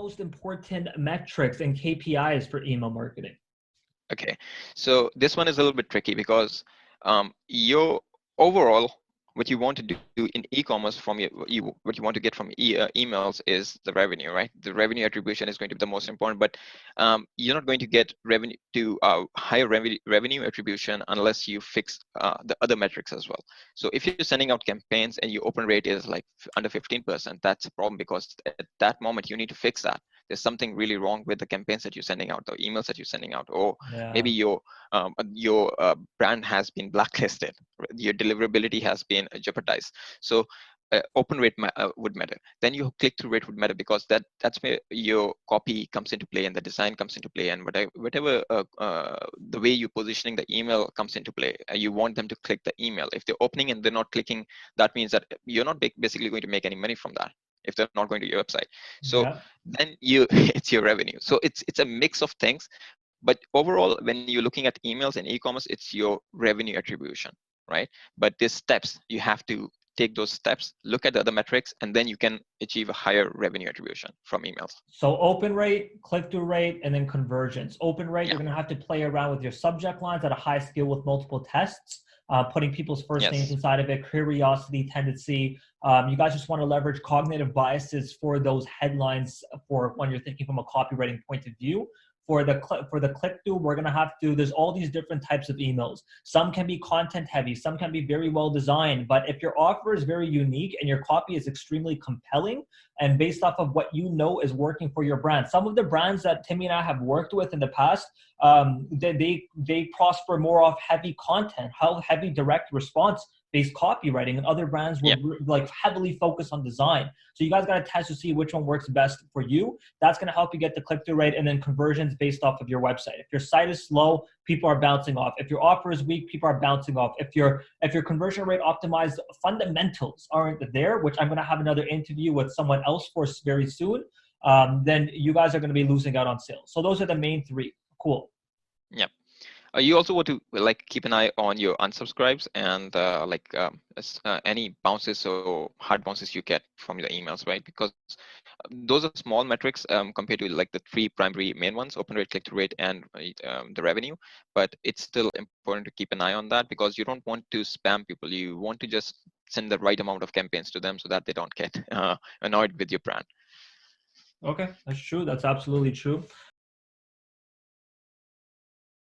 most important metrics and KPIs for email marketing? Okay, so this one is a little bit tricky because your overall, what you want to do in e-commerce from what you want to get from emails is the revenue, right? The revenue attribution is going to be the most important, but you're not going to get revenue to higher revenue attribution unless you fix the other metrics as well. So if you're sending out campaigns and your open rate is like under 15%, that's a problem because at that moment you need to fix that. There's something really wrong with the campaigns that you're sending out, the emails that you're sending out, or maybe Yeah. your brand has been blacklisted, your deliverability has been jeopardized. So open rate would matter. Then your click-through rate would matter because that's where your copy comes into play and the design comes into play, and whatever the way you're positioning the email comes into play. You want them to click the email. If they're opening and they're not clicking, that means that you're not basically going to make any money from that if they're not going to your website. So Yeah. then it's your revenue. So it's a mix of things, but overall when you're looking at emails and e-commerce, it's your revenue attribution, right? But these steps, you have to take those steps, look at the other metrics, and then you can achieve a higher revenue attribution from emails. So open rate, click-through rate, and then conversions. Open rate, Yeah. you're going to have to play around with your subject lines at a high scale with multiple tests, putting people's first names Yes. inside of it, curiosity, tendency. You guys just want to leverage cognitive biases for those headlines for when you're thinking from a copywriting point of view. For the click-through, we're going to have to, there's all these different types of emails. Some can be content heavy, some can be very well designed, but if your offer is very unique and your copy is extremely compelling, and based off of what you know is working for your brand. Some of the brands that Timmy and I have worked with in the past, they prosper more off heavy content, how heavy direct response based copywriting, and other brands will Yep. like heavily focus on design. So you guys got to test to see which one works best for you. That's going to help you get the click-through rate and then conversions based off of your website. If your site is slow, people are bouncing off. If your offer is weak, people are bouncing off. If your conversion rate optimized fundamentals aren't there, which I'm going to have another interview with someone else for very soon, then you guys are going to be losing out on sales. So those are the main three. Cool. Yep. You also want to like keep an eye on your unsubscribes and any bounces or hard bounces you get from the emails, right? Because those are small metrics compared to like the three primary main ones: open rate, click-through rate, and the revenue. But it's still important to keep an eye on that because you don't want to spam people. You want to just send the right amount of campaigns to them so that they don't get annoyed with your brand. Okay, that's true. That's absolutely true.